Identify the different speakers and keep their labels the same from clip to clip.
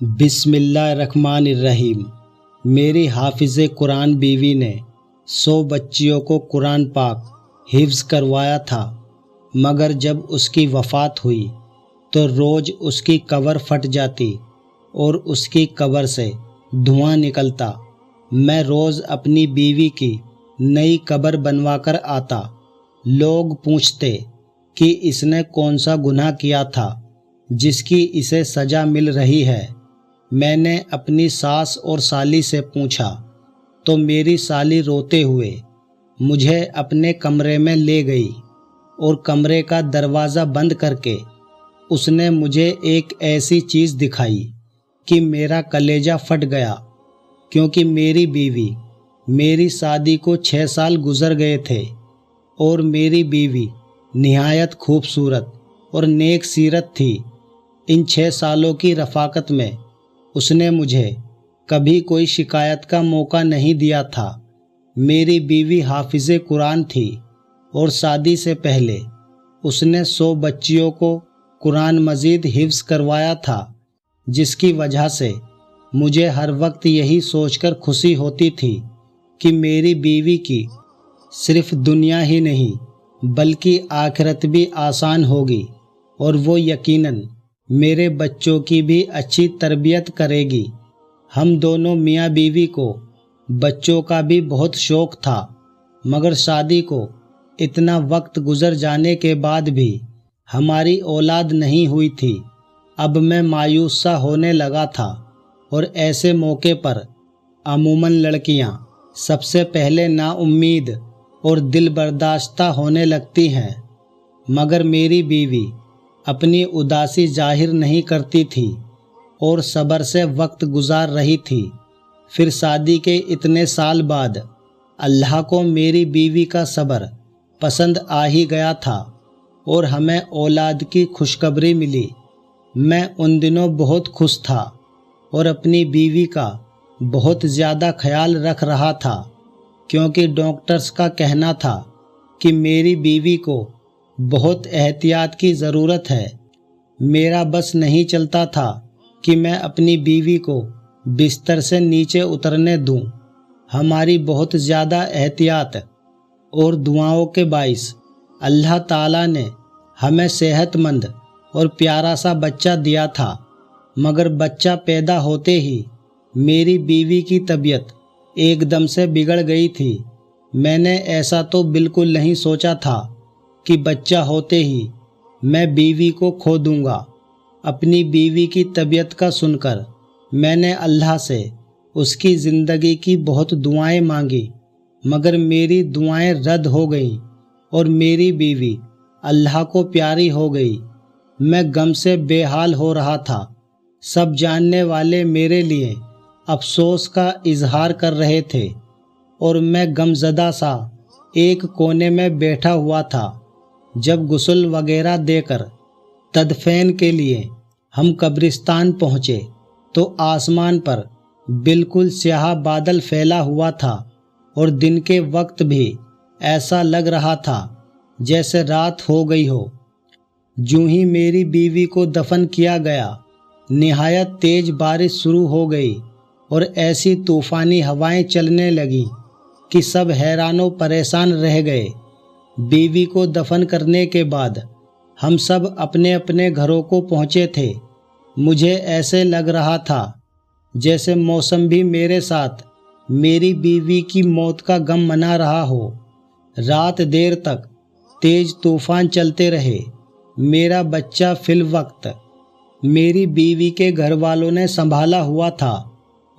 Speaker 1: بسم اللہ الرحمن الرحیم۔ میری حافظ قرآن بیوی نے 100 بچیوں کو قرآن پاک حفظ کروایا تھا، مگر جب اس کی وفات ہوئی تو روز اس کی قبر پھٹ جاتی اور اس کی قبر سے دھواں نکلتا۔ میں روز اپنی بیوی کی نئی قبر بنوا کر آتا۔ لوگ پوچھتے کہ اس نے کون سا گناہ کیا تھا جس کی اسے سزا مل رہی ہے۔ میں نے اپنی ساس اور سالی سے پوچھا تو میری سالی روتے ہوئے مجھے اپنے کمرے میں لے گئی اور کمرے کا دروازہ بند کر کے اس نے مجھے ایک ایسی چیز دکھائی کہ میرا کلیجہ پھٹ گیا، کیونکہ میری بیوی میری شادی کو 6 سال گزر گئے تھے اور میری بیوی نہایت خوبصورت اور نیک سیرت تھی۔ ان 6 سالوں کی رفاقت میں اس نے مجھے کبھی کوئی شکایت کا موقع نہیں دیا تھا۔ میری بیوی حافظ قرآن تھی اور شادی سے پہلے اس نے 100 بچیوں کو قرآن مجید حفظ کروایا تھا، جس کی وجہ سے مجھے ہر وقت یہی سوچ کر خوشی ہوتی تھی کہ میری بیوی کی صرف دنیا ہی نہیں بلکہ آخرت بھی آسان ہوگی اور وہ یقیناً میرے بچوں کی بھی اچھی تربیت کرے گی۔ ہم دونوں میاں بیوی کو بچوں کا بھی بہت شوق تھا، مگر شادی کو اتنا وقت گزر جانے کے بعد بھی ہماری اولاد نہیں ہوئی تھی۔ اب میں مایوس سا ہونے لگا تھا، اور ایسے موقع پر عموماً لڑکیاں سب سے پہلے نا امید اور دل برداشتہ ہونے لگتی ہیں، مگر میری بیوی اپنی اداسی ظاہر نہیں کرتی تھی اور صبر سے وقت گزار رہی تھی۔ پھر شادی کے اتنے سال بعد اللہ کو میری بیوی کا صبر پسند آ ہی گیا تھا اور ہمیں اولاد کی خوشخبری ملی۔ میں ان دنوں بہت خوش تھا اور اپنی بیوی کا بہت زیادہ خیال رکھ رہا تھا، کیونکہ ڈاکٹرز کا کہنا تھا کہ میری بیوی کو بہت احتیاط کی ضرورت ہے۔ میرا بس نہیں چلتا تھا کہ میں اپنی بیوی کو بستر سے نیچے اترنے دوں۔ ہماری بہت زیادہ احتیاط اور دعاؤں کے باعث اللہ تعالیٰ نے ہمیں صحت مند اور پیارا سا بچہ دیا تھا، مگر بچہ پیدا ہوتے ہی میری بیوی کی طبیعت ایک دم سے بگڑ گئی تھی۔ میں نے ایسا تو بالکل نہیں سوچا تھا کہ بچہ ہوتے ہی میں بیوی کو کھو دوں گا۔ اپنی بیوی کی طبیعت کا سن کر میں نے اللہ سے اس کی زندگی کی بہت دعائیں مانگی، مگر میری دعائیں رد ہو گئیں اور میری بیوی اللہ کو پیاری ہو گئی۔ میں غم سے بے حال ہو رہا تھا۔ سب جاننے والے میرے لیے افسوس کا اظہار کر رہے تھے اور میں غم زدہ سا ایک کونے میں بیٹھا ہوا تھا۔ جب غسل وغیرہ دے کر تدفین کے لیے ہم قبرستان پہنچے تو آسمان پر بالکل سیاہ بادل پھیلا ہوا تھا اور دن کے وقت بھی ایسا لگ رہا تھا جیسے رات ہو گئی ہو۔ جوں ہی میری بیوی کو دفن کیا گیا، نہایت تیز بارش شروع ہو گئی اور ایسی طوفانی ہوائیں چلنے لگیں کہ سب حیران و پریشان رہ گئے۔ بیوی کو دفن کرنے کے بعد ہم سب اپنے اپنے گھروں کو پہنچے تھے۔ مجھے ایسے لگ رہا تھا جیسے موسم بھی میرے ساتھ میری بیوی کی موت کا غم منا رہا ہو۔ رات دیر تک تیز طوفان چلتے رہے۔ میرا بچہ فی الوقت میری بیوی کے گھر والوں نے سنبھالا ہوا تھا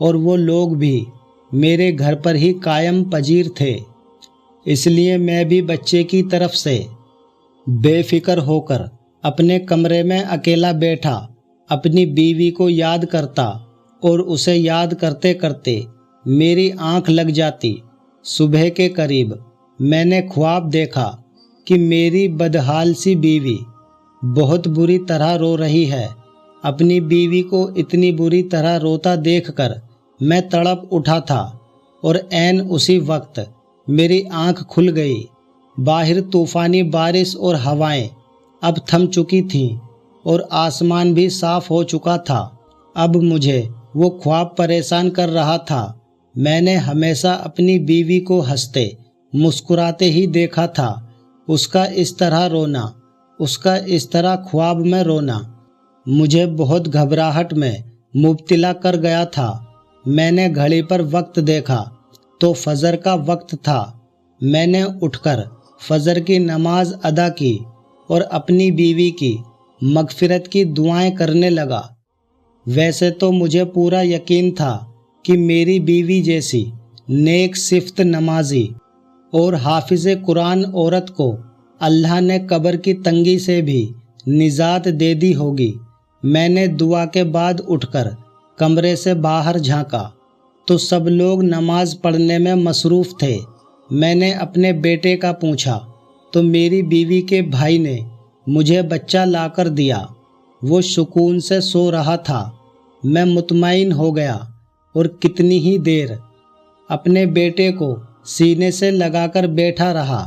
Speaker 1: اور وہ لوگ بھی میرے گھر پر ہی قائم پذیر تھے، اس لیے میں بھی بچے کی طرف سے بے فکر ہو کر اپنے کمرے میں اکیلا بیٹھا، اپنی بیوی کو یاد کرتا اور اسے یاد کرتے کرتے میری آنکھ لگ جاتی۔ صبح کے قریب میں نے خواب دیکھا کہ میری بدحال سی بیوی بہت بری طرح رو رہی ہے۔ اپنی بیوی کو اتنی بری طرح روتا دیکھ کر میں تڑپ اٹھا تھا اور عین اسی وقت میری آنکھ کھل گئی۔ باہر طوفانی بارش اور ہوائیں اب تھم چکی تھیں اور آسمان بھی صاف ہو چکا تھا۔ اب مجھے وہ خواب پریشان کر رہا تھا۔ میں نے ہمیشہ اپنی بیوی کو ہنستے مسکراتے ہی دیکھا تھا۔ اس کا اس طرح رونا، اس کا اس طرح خواب میں رونا مجھے بہت گھبراہٹ میں مبتلا کر گیا تھا۔ میں نے گھڑی پر وقت دیکھا تو فجر کا وقت تھا۔ میں نے اٹھ کر فجر کی نماز ادا کی اور اپنی بیوی کی مغفرت کی دعائیں کرنے لگا۔ ویسے تو مجھے پورا یقین تھا کہ میری بیوی جیسی نیک صفت نمازی اور حافظ قرآن عورت کو اللہ نے قبر کی تنگی سے بھی نجات دے دی ہوگی۔ میں نے دعا کے بعد اٹھ کر کمرے سے باہر جھانکا تو سب لوگ نماز پڑھنے میں مصروف تھے۔ میں نے اپنے بیٹے کا پوچھا تو میری بیوی کے بھائی نے مجھے بچہ لا کر دیا۔ وہ سکون سے سو رہا تھا۔ میں مطمئن ہو گیا اور کتنی ہی دیر اپنے بیٹے کو سینے سے لگا کر بیٹھا رہا۔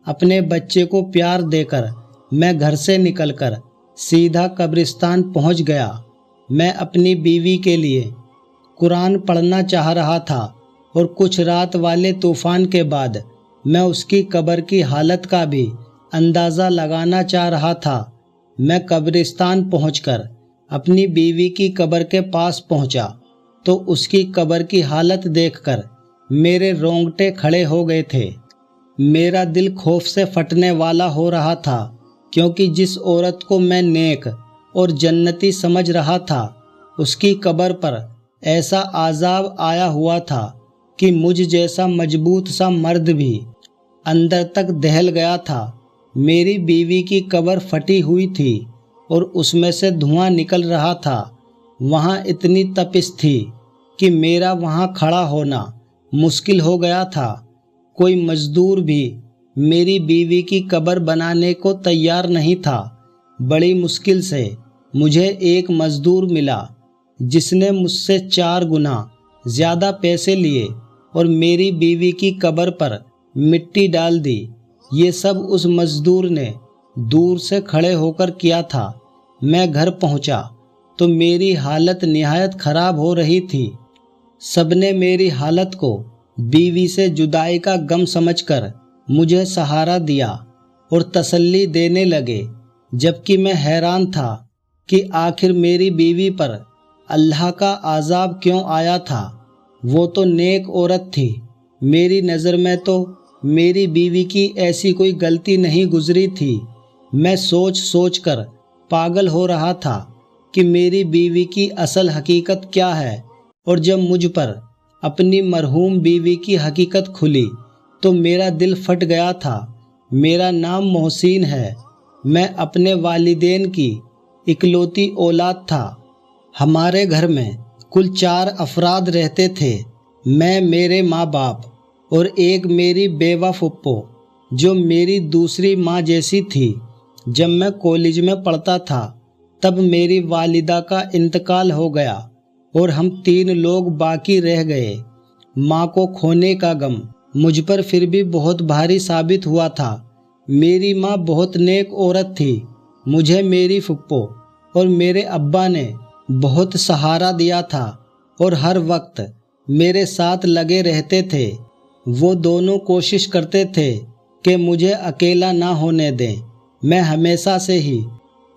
Speaker 1: اپنے بچے کو پیار دے کر میں گھر سے نکل کر سیدھا قبرستان پہنچ گیا۔ میں اپنی بیوی کے لیے قرآن پڑھنا چاہ رہا تھا اور کچھ رات والے طوفان کے بعد میں اس کی قبر کی حالت کا بھی اندازہ لگانا چاہ رہا تھا۔ میں قبرستان پہنچ کر اپنی بیوی کی قبر کے پاس پہنچا تو اس کی قبر کی حالت دیکھ کر میرے رونگٹے کھڑے ہو گئے تھے۔ میرا دل خوف سے پھٹنے والا ہو رہا تھا، کیونکہ جس عورت کو میں نیک اور جنتی سمجھ رہا تھا اس کی قبر پر ایسا عذاب آیا ہوا تھا کہ مجھ جیسا مضبوط سا مرد بھی اندر تک دہل گیا تھا۔ میری بیوی کی قبر پھٹی ہوئی تھی اور اس میں سے دھواں نکل رہا تھا۔ وہاں اتنی تپش تھی کہ میرا وہاں کھڑا ہونا مشکل ہو گیا تھا۔ کوئی مزدور بھی میری بیوی کی قبر بنانے کو تیار نہیں تھا۔ بڑی مشکل سے مجھے ایک مزدور ملا جس نے مجھ سے 4 گنا زیادہ پیسے لیے اور میری بیوی کی قبر پر مٹی ڈال دی۔ یہ سب اس مزدور نے دور سے کھڑے ہو کر کیا تھا۔ میں گھر پہنچا تو میری حالت نہایت خراب ہو رہی تھی۔ سب نے میری حالت کو بیوی سے جدائی کا غم سمجھ کر مجھے سہارا دیا اور تسلی دینے لگے، جبکہ میں حیران تھا کہ آخر میری بیوی پر اللہ کا عذاب کیوں آیا تھا۔ وہ تو نیک عورت تھی۔ میری نظر میں تو میری بیوی کی ایسی کوئی غلطی نہیں گزری تھی۔ میں سوچ سوچ کر پاگل ہو رہا تھا کہ میری بیوی کی اصل حقیقت کیا ہے، اور جب مجھ پر اپنی مرحوم بیوی کی حقیقت کھلی تو میرا دل پھٹ گیا تھا۔ میرا نام محسن ہے۔ میں اپنے والدین کی اکلوتی اولاد تھا۔ ہمارے گھر میں کل 4 افراد رہتے تھے، میں، میرے ماں باپ اور ایک میری بیوہ پھپھو جو میری دوسری ماں جیسی تھی۔ جب میں کالج میں پڑھتا تھا تب میری والدہ کا انتقال ہو گیا اور ہم 3 لوگ باقی رہ گئے۔ ماں کو کھونے کا غم مجھ پر پھر بھی بہت بھاری ثابت ہوا تھا۔ میری ماں بہت نیک عورت تھی۔ مجھے میری پھپھو اور میرے ابا نے بہت سہارا دیا تھا اور ہر وقت میرے ساتھ لگے رہتے تھے۔ وہ دونوں کوشش کرتے تھے کہ مجھے اکیلا نہ ہونے دیں۔ میں ہمیشہ سے ہی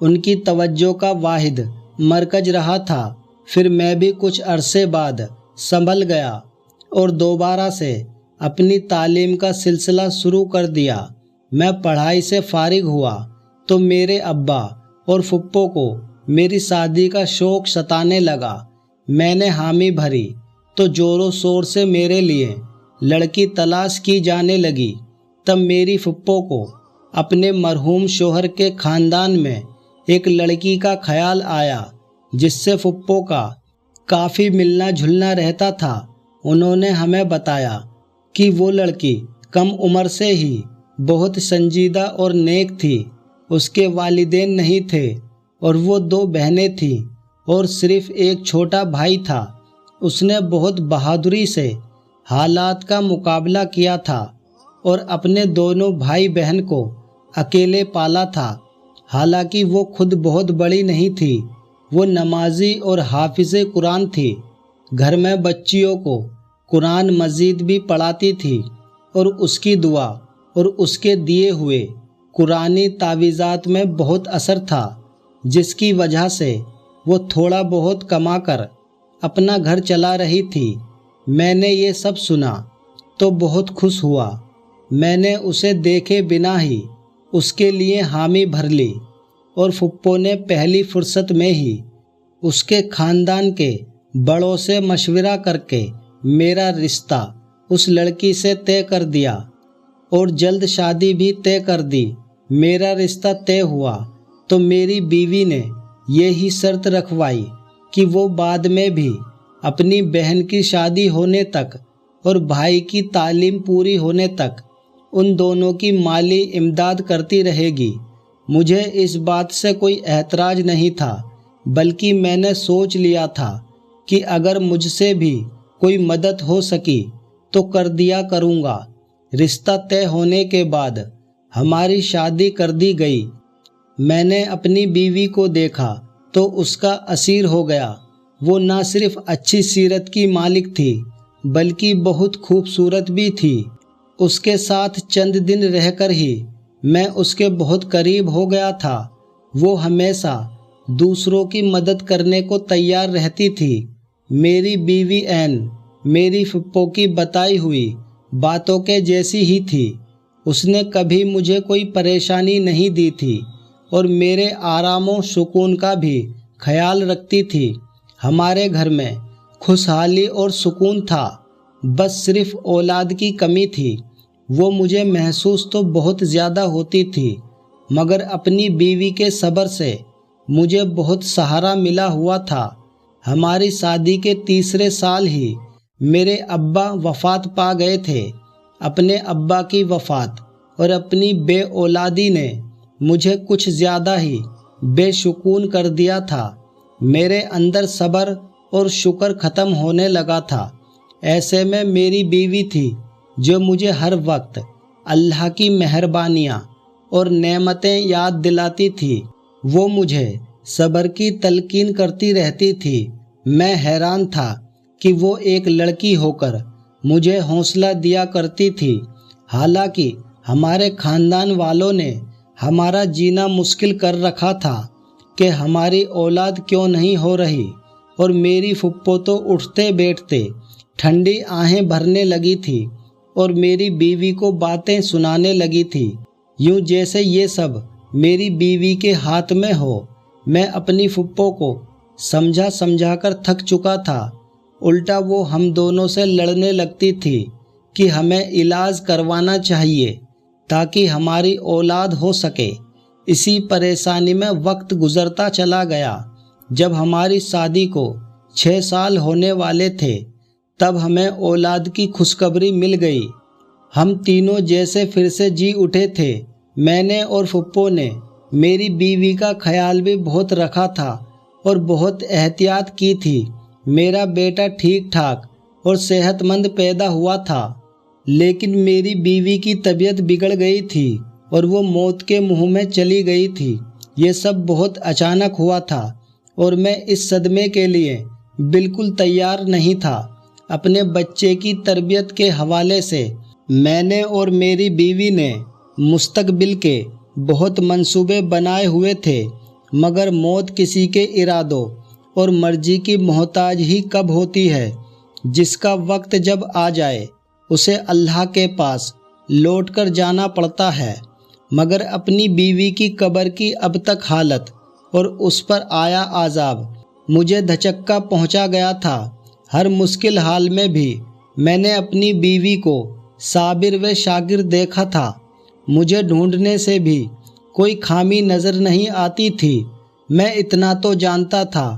Speaker 1: ان کی توجہ کا واحد مرکز رہا تھا۔ پھر میں بھی کچھ عرصے بعد سنبھل گیا اور دوبارہ سے اپنی تعلیم کا سلسلہ شروع کر دیا۔ میں پڑھائی سے فارغ ہوا تو میرے ابا اور پھپھو کو میری شادی کا شوق ستانے لگا۔ میں نے حامی بھری تو زور و شور سے میرے لیے لڑکی تلاش کی جانے لگی۔ تب میری پھپھو کو اپنے مرحوم شوہر کے خاندان میں ایک لڑکی کا خیال آیا جس سے پھپھو کا کافی ملنا جلنا رہتا تھا۔ انہوں نے ہمیں بتایا کہ وہ لڑکی کم عمر سے ہی بہت سنجیدہ اور نیک تھی۔ اس کے والدین نہیں تھے اور وہ 2 بہنیں تھیں اور صرف ایک چھوٹا بھائی تھا۔ اس نے بہت بہادری سے حالات کا مقابلہ کیا تھا اور اپنے دونوں بھائی بہن کو اکیلے پالا تھا۔ حالانکہ وہ خود بہت بڑی نہیں تھی وہ نمازی اور حافظ قرآن تھی۔ گھر میں بچیوں کو قرآن مجید بھی پڑھاتی تھی اور اس کی دعا اور اس کے دیے ہوئے قرآنی تعویذات میں بہت اثر تھا، جس کی وجہ سے وہ تھوڑا بہت کما کر اپنا گھر چلا رہی تھی۔ میں نے یہ سب سنا تو بہت خوش ہوا۔ میں نے اسے دیکھے بنا ہی اس کے لیے حامی بھر لی اور پھپھو نے پہلی فرصت میں ہی اس کے خاندان کے بڑوں سے مشورہ کر کے میرا رشتہ اس لڑکی سے طے کر دیا اور جلد شادی بھی طے کر دی۔ میرا رشتہ طے ہوا تو میری بیوی نے یہی شرط رکھوائی کہ وہ بعد میں بھی اپنی بہن کی شادی ہونے تک اور بھائی کی تعلیم پوری ہونے تک ان دونوں کی مالی امداد کرتی رہے گی۔ مجھے اس بات سے کوئی اعتراض نہیں تھا، بلکہ میں نے سوچ لیا تھا کہ اگر مجھ سے بھی کوئی مدد ہو سکی تو کر دیا کروں گا۔ رشتہ طے ہونے کے بعد ہماری شادی کر دی گئی۔ میں نے اپنی بیوی کو دیکھا تو اس کا اسیر ہو گیا۔ وہ نہ صرف اچھی سیرت کی مالک تھی بلکہ بہت خوبصورت بھی تھی۔ اس کے ساتھ چند دن رہ کر ہی میں اس کے بہت قریب ہو گیا تھا۔ وہ ہمیشہ دوسروں کی مدد کرنے کو تیار رہتی تھی۔ میری بیوی عین میری پھپھو کی بتائی ہوئی باتوں کے جیسی ہی تھی۔ اس نے کبھی مجھے کوئی پریشانی نہیں دی تھی اور میرے آرام و سکون کا بھی خیال رکھتی تھی۔ ہمارے گھر میں خوشحالی اور سکون تھا، بس صرف اولاد کی کمی تھی۔ وہ مجھے محسوس تو بہت زیادہ ہوتی تھی، مگر اپنی بیوی کے صبر سے مجھے بہت سہارا ملا ہوا تھا۔ ہماری شادی کے تیسرے سال ہی میرے ابا وفات پا گئے تھے۔ اپنے ابا کی وفات اور اپنی بے اولادی نے مجھے کچھ زیادہ ہی بے سکون کر دیا تھا۔ میرے اندر صبر اور شکر ختم ہونے لگا تھا۔ ایسے میں میری بیوی تھی جو مجھے ہر وقت اللہ کی مہربانیاں اور نعمتیں یاد دلاتی تھی۔ وہ مجھے صبر کی تلقین کرتی رہتی تھی۔ میں حیران تھا کہ وہ ایک لڑکی ہو کر مجھے حوصلہ دیا کرتی تھی، حالانکہ ہمارے خاندان والوں نے ہمارا جینا مشکل کر رکھا تھا کہ ہماری اولاد کیوں نہیں ہو رہی، اور میری پھپھو تو اٹھتے بیٹھتے ٹھنڈی آہیں بھرنے لگی تھی اور میری بیوی کو باتیں سنانے لگی تھی، یوں جیسے یہ سب میری بیوی کے ہاتھ میں ہو۔ میں اپنی پھپھو کو سمجھا سمجھا کر تھک چکا تھا، الٹا وہ ہم دونوں سے لڑنے لگتی تھی کہ ہمیں علاج کروانا چاہیے تاکہ ہماری اولاد ہو سکے۔ اسی پریشانی میں وقت گزرتا چلا گیا۔ جب ہماری شادی کو 6 سال ہونے والے تھے تب ہمیں اولاد کی خوشخبری مل گئی۔ ہم تینوں جیسے پھر سے جی اٹھے تھے۔ میں نے اور پھپھو نے میری بیوی کا خیال بھی بہت رکھا تھا اور بہت احتیاط کی تھی۔ میرا بیٹا ٹھیک ٹھاک اور صحت مند پیدا ہوا تھا، لیکن میری بیوی کی طبیعت بگڑ گئی تھی اور وہ موت کے منہ میں چلی گئی تھی۔ یہ سب بہت اچانک ہوا تھا اور میں اس صدمے کے لیے بالکل تیار نہیں تھا۔ اپنے بچے کی تربیت کے حوالے سے میں نے اور میری بیوی نے مستقبل کے بہت منصوبے بنائے ہوئے تھے، مگر موت کسی کے ارادوں اور مرضی کی محتاج ہی کب ہوتی ہے۔ جس کا وقت جب آ جائے اسے اللہ کے پاس لوٹ کر جانا پڑتا ہے۔ مگر اپنی بیوی کی قبر کی اب تک حالت اور اس پر آیا عذاب مجھے دھچکا پہنچا گیا تھا۔ ہر مشکل حال میں بھی میں نے اپنی بیوی کو صابر و شاکر دیکھا تھا۔ مجھے ڈھونڈنے سے بھی کوئی خامی نظر نہیں آتی تھی۔ میں اتنا تو جانتا تھا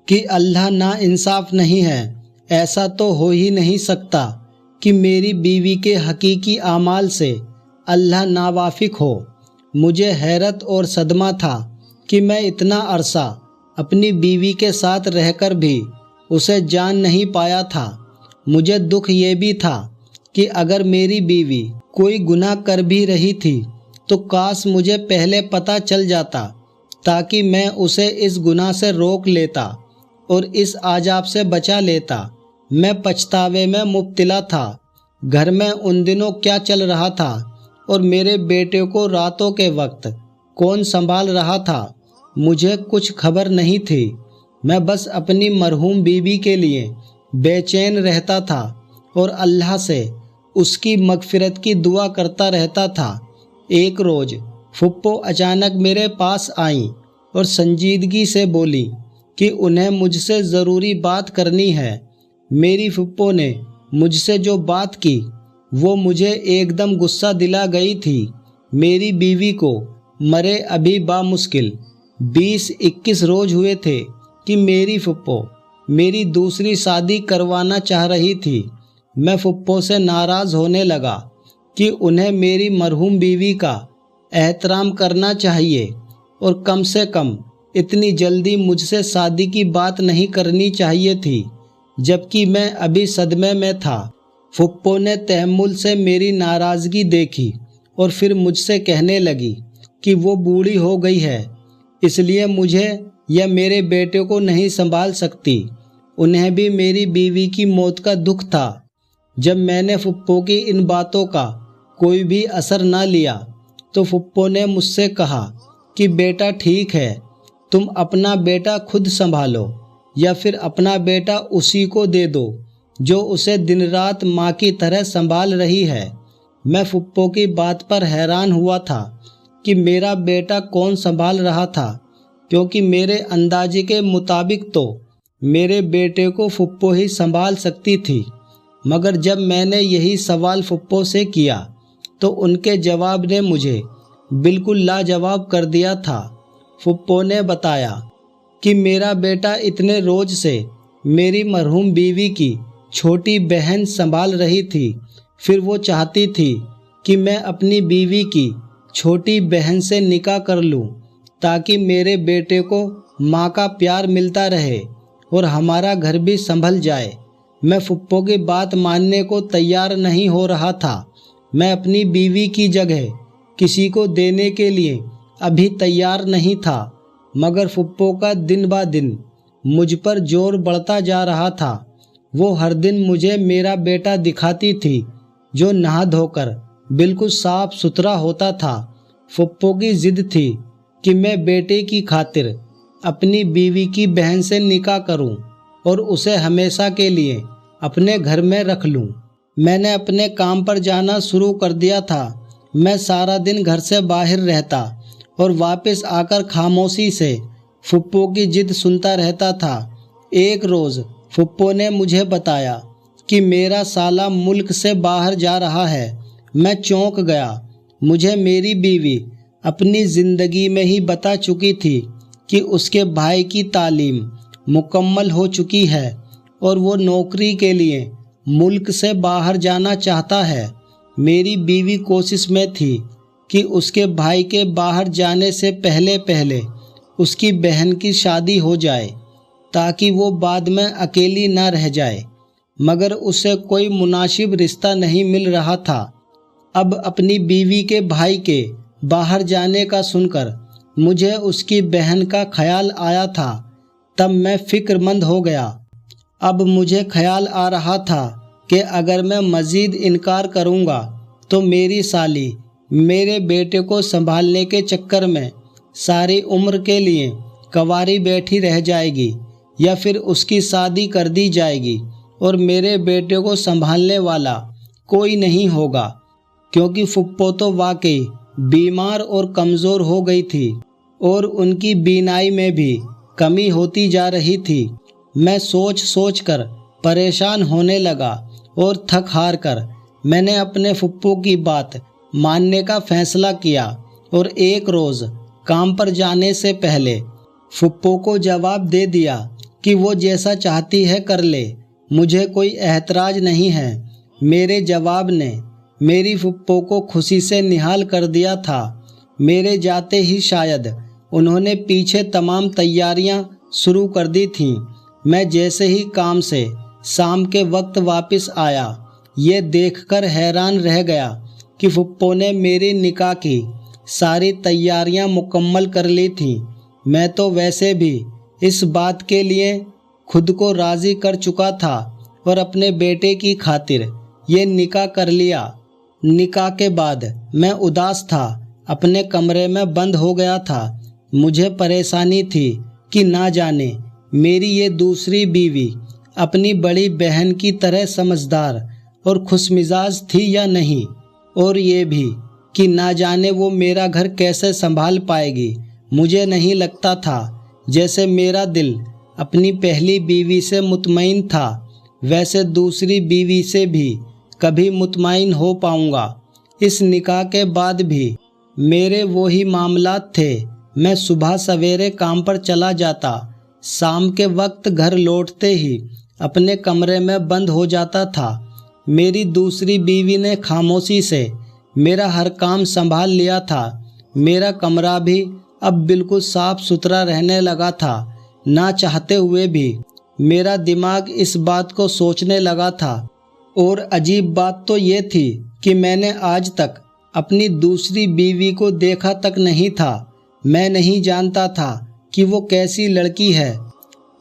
Speaker 1: کہ اللہ ناانصاف نہیں ہے۔ ایسا تو ہو ہی نہیں سکتا کہ میری بیوی کے حقیقی اعمال سے اللہ ناواقف ہو۔ مجھے حیرت اور صدمہ تھا کہ میں اتنا عرصہ اپنی بیوی کے ساتھ رہ کر بھی اسے جان نہیں پایا تھا۔ مجھے دکھ یہ بھی تھا کہ اگر میری بیوی کوئی گناہ کر بھی رہی تھی تو کاش مجھے پہلے پتہ چل جاتا۔ تاکہ میں اسے اس گناہ سے روک لیتا اور اس عذاب سے بچا لیتا۔ میں پچھتاوے میں مبتلا تھا۔ گھر میں ان دنوں کیا چل رہا تھا اور میرے بیٹے کو راتوں کے وقت کون سنبھال رہا تھا، مجھے کچھ خبر نہیں تھی۔ میں بس اپنی مرحوم بیوی کے لیے بے چین رہتا تھا اور اللہ سے اس کی مغفرت کی دعا کرتا رہتا تھا۔ ایک روز پھپھو اچانک میرے پاس آئیں اور سنجیدگی سے بولی کہ انہیں مجھ سے ضروری بات کرنی ہے۔ میری پھپھو نے مجھ سے جو بات کی وہ مجھے ایک دم غصہ دلا گئی تھی۔ میری بیوی کو مرے ابھی بامشکل 20-21 روز ہوئے تھے کہ میری پھپھو میری دوسری شادی کروانا چاہ رہی تھی۔ میں پھپھو سے ناراض ہونے لگا کہ انہیں میری مرحوم بیوی کا احترام کرنا چاہیے اور کم سے کم اتنی جلدی مجھ سے شادی کی بات نہیں کرنی چاہیے تھی، جبکہ میں ابھی صدمے میں تھا۔ پھپھو نے تحمل سے میری ناراضگی دیکھی اور پھر مجھ سے کہنے لگی کہ وہ بوڑھی ہو گئی ہے، اس لیے مجھے یا میرے بیٹے کو نہیں سنبھال سکتی۔ انہیں بھی میری بیوی کی موت کا دکھ تھا۔ جب میں نے پھپھو کی ان باتوں کا کوئی بھی اثر نہ لیا تو پھپھو نے مجھ سے کہا کہ بیٹا ٹھیک ہے، تم اپنا بیٹا خود سنبھالو یا پھر اپنا بیٹا اسی کو دے دو جو اسے دن رات ماں کی طرح سنبھال رہی ہے۔ میں پھپھو کی بات پر حیران ہوا تھا کہ میرا بیٹا کون سنبھال رہا تھا، کیونکہ میرے اندازے کے مطابق تو میرے بیٹے کو پھپھو ہی سنبھال سکتی تھی۔ مگر جب میں نے یہی سوال پھپھو سے کیا تو ان کے جواب نے مجھے بالکل لاجواب کر دیا تھا۔ پھپھو نے بتایا کہ میرا بیٹا اتنے روز سے میری مرحوم بیوی کی چھوٹی بہن سنبھال رہی تھی، پھر وہ چاہتی تھی کہ میں اپنی بیوی کی چھوٹی بہن سے نکاح کر لوں تاکہ میرے بیٹے کو ماں کا پیار ملتا رہے اور ہمارا گھر بھی سنبھل جائے۔ میں پھپھو کی بات ماننے کو تیار نہیں ہو رہا تھا۔ میں اپنی بیوی کی جگہ کسی کو دینے کے لیے ابھی تیار نہیں تھا، مگر پھپھو کا دن با دن مجھ پر زور بڑھتا جا رہا تھا۔ وہ ہر دن مجھے میرا بیٹا دکھاتی تھی جو نہا دھو کر بالکل صاف ستھرا ہوتا تھا۔ پھپھو کی ضد تھی کہ میں بیٹے کی خاطر اپنی بیوی کی بہن سے نکاح کروں اور اسے ہمیشہ کے لیے اپنے گھر میں رکھ لوں۔ میں نے اپنے کام پر جانا شروع کر دیا تھا۔ میں سارا دن گھر سے باہر رہتا اور واپس آ کر خاموشی سے پھپھو کی ضد سنتا رہتا تھا۔ ایک روز پھپھو نے مجھے بتایا کہ میرا سالہ ملک سے باہر جا رہا ہے۔ میں چونک گیا۔ مجھے میری بیوی اپنی زندگی میں ہی بتا چکی تھی کہ اس کے بھائی کی تعلیم مکمل ہو چکی ہے اور وہ نوکری کے لیے ملک سے باہر جانا چاہتا ہے۔ میری بیوی کوشش میں تھی کہ اس کے بھائی کے باہر جانے سے پہلے اس کی بہن کی شادی ہو جائے تاکہ وہ بعد میں اکیلی نہ رہ جائے، مگر اسے کوئی مناسب رشتہ نہیں مل رہا تھا۔ اب اپنی بیوی کے بھائی کے باہر جانے کا سن کر مجھے اس کی بہن کا خیال آیا تھا۔ تب میں فکر مند ہو گیا۔ اب مجھے خیال آ رہا تھا کہ اگر میں مزید انکار کروں گا تو میری سالی میرے بیٹے کو سنبھالنے کے چکر میں ساری عمر کے لیے کنواری بیٹھی رہ جائے گی یا پھر اس کی شادی کر دی جائے گی اور میرے بیٹے کو سنبھالنے والا کوئی نہیں ہوگا، کیونکہ پھپھو تو واقعی بیمار اور کمزور ہو گئی تھی اور ان کی بینائی میں بھی کمی ہوتی جا رہی تھی۔ میں سوچ کر پریشان ہونے لگا اور تھک ہار کر میں نے اپنے پھپھو کی بات ماننے کا فیصلہ کیا اور ایک روز کام پر جانے سے پہلے پھپھو کو جواب دے دیا کہ وہ جیسا چاہتی ہے کر لے، مجھے کوئی اعتراض نہیں ہے۔ میرے جواب نے میری پھپھو کو خوشی سے نہال کر دیا تھا۔ میرے جاتے ہی شاید انہوں نے پیچھے تمام تیاریاں شروع کر دی تھیں۔ میں جیسے ہی کام سے شام کے وقت واپس آیا، یہ دیکھ کر حیران رہ گیا کہ پھپھو نے میری نکاح کی ساری تیاریاں مکمل کر لی تھیں۔ میں تو ویسے بھی اس بات کے لیے خود کو راضی کر چکا تھا اور اپنے بیٹے کی خاطر یہ نکاح کر لیا۔ نکاح کے بعد میں اداس تھا، اپنے کمرے میں بند ہو گیا تھا۔ مجھے پریشانی تھی کہ نہ جانے میری یہ دوسری بیوی اپنی بڑی بہن کی طرح سمجھدار اور خوش مزاج تھی یا نہیں، اور یہ بھی کہ نہ جانے وہ میرا گھر کیسے سنبھال پائے گی۔ مجھے نہیں لگتا تھا جیسے میرا دل اپنی پہلی بیوی سے مطمئن تھا ویسے دوسری بیوی سے بھی کبھی مطمئن ہو پاؤں گا۔ اس نکاح کے بعد بھی میرے وہی معاملات تھے۔ میں صبح سویرے کام پر چلا جاتا، شام کے وقت گھر لوٹتے ہی اپنے کمرے میں بند ہو جاتا تھا۔ میری دوسری بیوی نے خاموشی سے میرا ہر کام سنبھال لیا تھا۔ میرا کمرہ بھی اب بالکل صاف ستھرا رہنے لگا تھا۔ نہ چاہتے ہوئے بھی میرا دماغ اس بات کو سوچنے لگا تھا، اور عجیب بات تو یہ تھی کہ میں نے آج تک اپنی دوسری بیوی کو دیکھا تک نہیں تھا۔ میں نہیں جانتا تھا کہ وہ کیسی لڑکی ہے،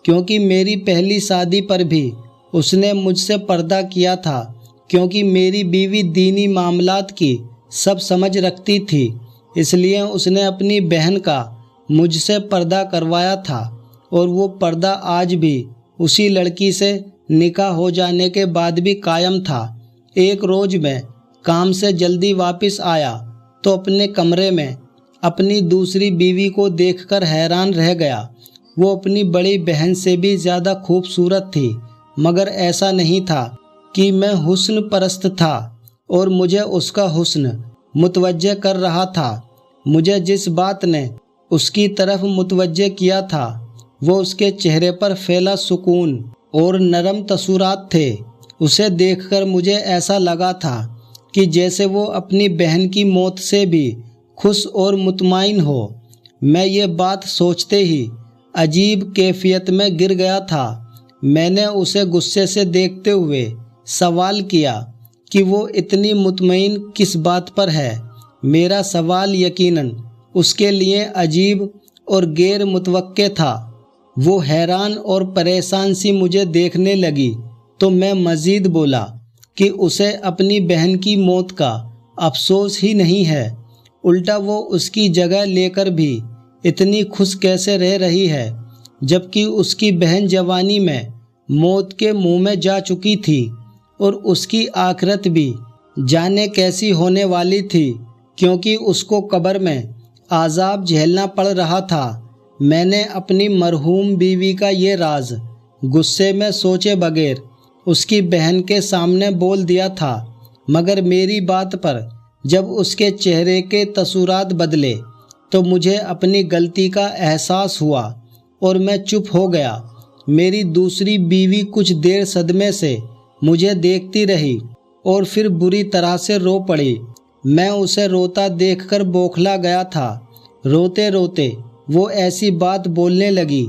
Speaker 1: کیونکہ میری پہلی شادی پر بھی اس نے مجھ سے پردہ کیا تھا، کیونکہ میری بیوی دینی معاملات کی سب سمجھ رکھتی تھی، اس لیے اس نے اپنی بہن کا مجھ سے پردہ کروایا تھا، اور وہ پردہ آج بھی اسی لڑکی سے نکاح ہو جانے کے بعد بھی قائم تھا۔ ایک روز میں کام سے جلدی واپس آیا تو اپنے کمرے میں اپنی دوسری بیوی کو دیکھ کر حیران رہ گیا۔ وہ اپنی بڑی بہن سے بھی زیادہ خوبصورت تھی، مگر ایسا نہیں تھا کہ میں حسن پرست تھا اور مجھے اس کا حسن متوجہ کر رہا تھا۔ مجھے جس بات نے اس کی طرف متوجہ کیا تھا وہ اس کے چہرے پر پھیلا سکون اور نرم تاثرات تھے۔ اسے دیکھ کر مجھے ایسا لگا تھا کہ جیسے وہ اپنی بہن کی موت سے بھی خوش اور مطمئن ہو۔ میں یہ بات سوچتے ہی عجیب کیفیت میں گر گیا تھا۔ میں نے اسے غصے سے دیکھتے ہوئے سوال کیا کہ وہ اتنی مطمئن کس بات پر ہے؟ میرا سوال یقیناً اس کے لیے عجیب اور غیر متوقع تھا۔ وہ حیران اور پریشان سی مجھے دیکھنے لگی تو میں مزید بولا کہ اسے اپنی بہن کی موت کا افسوس ہی نہیں ہے، الٹا وہ اس کی جگہ لے کر بھی اتنی خوش کیسے رہ رہی ہے، جبکہ اس کی بہن جوانی میں موت کے منہ میں جا چکی تھی، اور اس کی آخرت بھی جانے کیسی ہونے والی تھی، کیونکہ اس کو قبر میں عذاب جھیلنا پڑ رہا تھا۔ میں نے اپنی مرحوم بیوی کا یہ راز غصے میں سوچے بغیر اس کی بہن کے سامنے بول دیا تھا، مگر میری بات پر جب اس کے چہرے کے تاثرات بدلے تو مجھے اپنی غلطی کا احساس ہوا اور میں چپ ہو گیا۔ میری دوسری بیوی کچھ دیر صدمے سے مجھے دیکھتی رہی اور پھر بری طرح سے رو پڑی۔ میں اسے روتا دیکھ کر بوکھلا گیا تھا۔ روتے روتے وہ ایسی بات بولنے لگی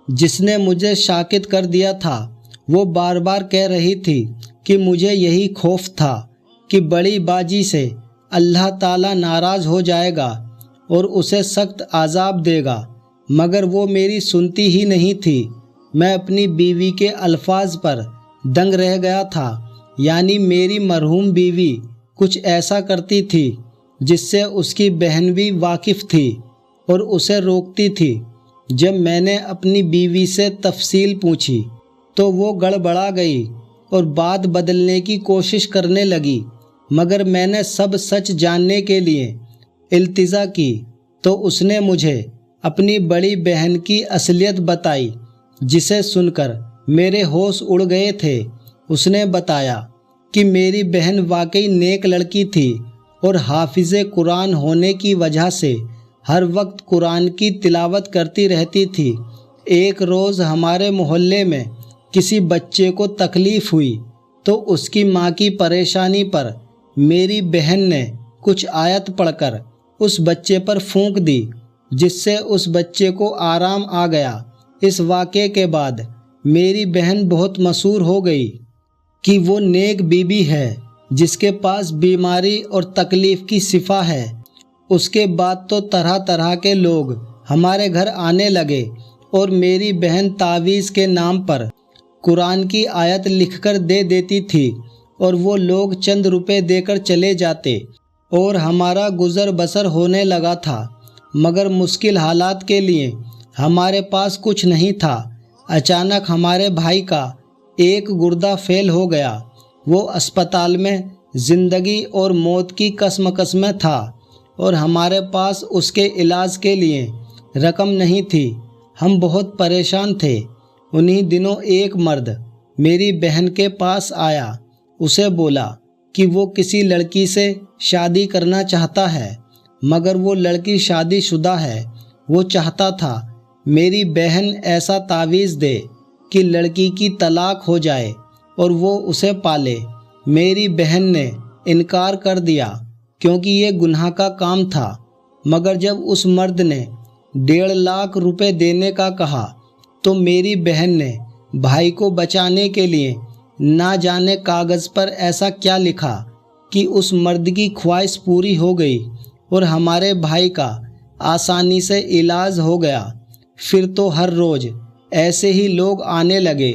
Speaker 1: جس نے مجھے شاکت کر دیا تھا۔ وہ بار بار کہہ رہی تھی کہ مجھے یہی خوف تھا کہ بڑی باجی سے اللہ تعالیٰ ناراض ہو جائے گا اور اسے سخت عذاب دے گا، مگر وہ میری سنتی ہی نہیں تھی۔ میں اپنی بیوی کے الفاظ پر دنگ رہ گیا تھا، یعنی میری مرحوم بیوی کچھ ایسا کرتی تھی جس سے اس کی بہن بھی واقف تھی اور اسے روکتی تھی۔ جب میں نے اپنی بیوی سے تفصیل پوچھی تو وہ گڑبڑا گئی اور بات بدلنے کی کوشش کرنے لگی، مگر میں نے سب سچ جاننے کے لیے التجا کی تو اس نے مجھے اپنی بڑی بہن کی اصلیت بتائی، جسے سن کر میرے ہوش اڑ گئے تھے۔ اس نے بتایا کہ میری بہن واقعی نیک لڑکی تھی اور حافظ قرآن ہونے کی وجہ سے ہر وقت قرآن کی تلاوت کرتی رہتی تھی۔ ایک روز ہمارے محلے میں کسی بچے کو تکلیف ہوئی تو اس کی ماں کی پریشانی پر میری بہن نے کچھ آیت پڑھ کر اس بچے پر پھونک دی، جس سے اس بچے کو آرام آ گیا۔ اس واقعے کے بعد میری بہن بہت مشہور ہو گئی کہ وہ نیک بیوی ہے جس کے پاس بیماری اور تکلیف کی شفا ہے۔ اس کے بعد تو طرح طرح کے لوگ ہمارے گھر آنے لگے اور میری بہن تعویذ کے نام پر قرآن کی آیت لکھ کر دے دیتی تھی اور وہ لوگ چند روپے دے کر چلے جاتے اور ہمارا گزر بسر ہونے لگا تھا، مگر مشکل حالات کے لیے ہمارے پاس کچھ نہیں تھا۔ اچانک ہمارے بھائی کا ایک گردہ فیل ہو گیا، وہ اسپتال میں زندگی اور موت کی کشمکش میں تھا اور ہمارے پاس اس کے علاج کے لیے رقم نہیں تھی۔ ہم بہت پریشان تھے۔ انہی دنوں ایک مرد میری بہن کے پاس آیا، اسے بولا کہ وہ کسی لڑکی سے شادی کرنا چاہتا ہے، مگر وہ لڑکی شادی شدہ ہے۔ وہ چاہتا تھا میری بہن ایسا تعویذ دے کہ لڑکی کی طلاق ہو جائے اور وہ اسے پالے۔ میری بہن نے انکار کر دیا کیونکہ یہ گناہ کا کام تھا، مگر جب اس مرد نے 1.5 لاکھ روپے دینے کا کہا تو میری بہن نے بھائی کو بچانے کے لیے نہ جانے کاغذ پر ایسا کیا لکھا کہ اس مرد کی خواہش پوری ہو گئی اور ہمارے بھائی کا آسانی سے علاج ہو گیا۔ پھر تو ہر روز ایسے ہی لوگ آنے لگے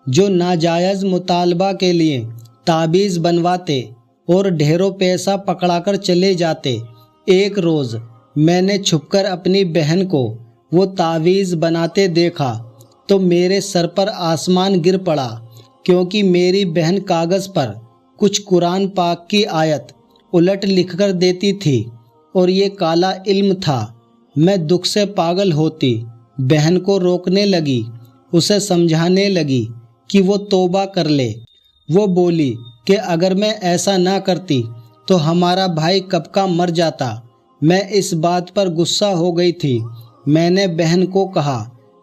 Speaker 1: جو ناجائز مطالبہ کے لیے تعویذ بنواتے اور ڈھیروں پیسہ پکڑا کر چلے جاتے۔ ایک روز میں نے چھپ کر اپنی بہن کو وہ تعویذ بناتے دیکھا تو میرے سر پر آسمان گر پڑا، کیونکہ میری بہن کاغذ پر کچھ قرآن پاک کی آیت الٹ لکھ کر دیتی تھی اور یہ کالا علم تھا۔ میں دکھ سے پاگل ہوتی بہن کو روکنے لگی، اسے سمجھانے لگی کہ وہ توبہ کر لے۔ وہ بولی کہ اگر میں ایسا نہ کرتی تو ہمارا بھائی کب کا مر جاتا۔ میں اس بات پر غصہ ہو گئی تھی۔ میں نے بہن کو کہا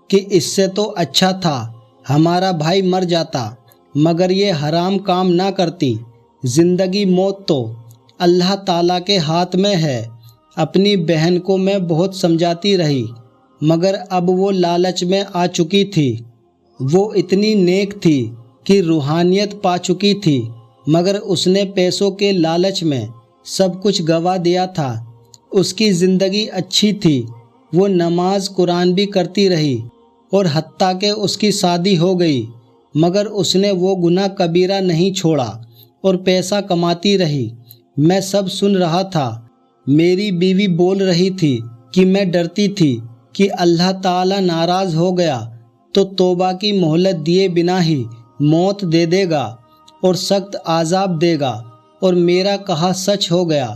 Speaker 1: کہ اس سے تو اچھا تھا ہمارا بھائی مر جاتا، مگر یہ حرام کام نہ کرتی۔ زندگی موت تو اللہ تعالیٰ کے ہاتھ میں ہے۔ اپنی بہن کو میں بہت سمجھاتی رہی، مگر اب وہ لالچ میں آ چکی تھی۔ وہ اتنی نیک تھی کہ روحانیت پا چکی تھی، مگر اس نے پیسوں کے لالچ میں سب کچھ گنوا دیا تھا۔ اس کی زندگی اچھی تھی، وہ نماز قرآن بھی کرتی رہی اور حتیٰ کہ اس کی شادی ہو گئی، مگر اس نے وہ گناہ کبیرہ نہیں چھوڑا اور پیسہ کماتی رہی۔ میں سب سن رہا تھا۔ میری بیوی بول رہی تھی کہ میں ڈرتی تھی کہ اللہ تعالیٰ ناراض ہو گیا تو توبہ کی مہلت دیے بنا ہی موت دے دے گا اور سخت عذاب دے گا، اور میرا کہا سچ ہو گیا۔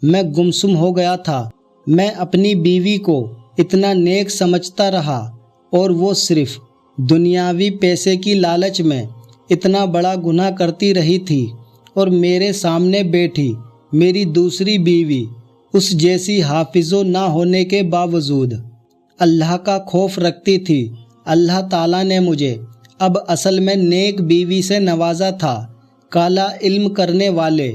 Speaker 1: میں گمسم ہو گیا تھا۔ میں اپنی بیوی کو اتنا نیک سمجھتا رہا اور وہ صرف دنیاوی پیسے کی لالچ میں اتنا بڑا گناہ کرتی رہی تھی، اور میرے سامنے بیٹھی میری دوسری بیوی اس جیسی حافظ نہ ہونے کے باوجود اللہ کا خوف رکھتی تھی۔ اللہ تعالیٰ نے مجھے اب اصل میں نیک بیوی سے نوازا تھا۔ کالا علم کرنے والے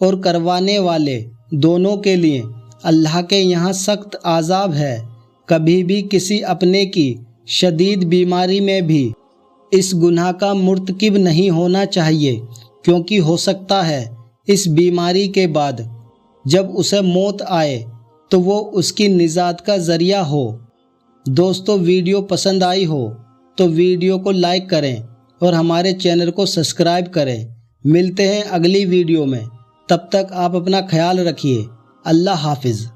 Speaker 1: اور کروانے والے دونوں کے لیے اللہ کے یہاں سخت عذاب ہے۔ کبھی بھی کسی اپنے کی شدید بیماری میں بھی اس گناہ کا مرتکب نہیں ہونا چاہیے، کیونکہ ہو سکتا ہے اس بیماری کے بعد جب اسے موت آئے تو وہ اس کی نجات کا ذریعہ ہو۔ دوستو، ویڈیو پسند آئی ہو تو ویڈیو کو لائک کریں اور ہمارے چینل کو سبسکرائب کریں۔ ملتے ہیں اگلی ویڈیو میں، تب تک آپ اپنا خیال رکھیے۔ اللہ حافظ۔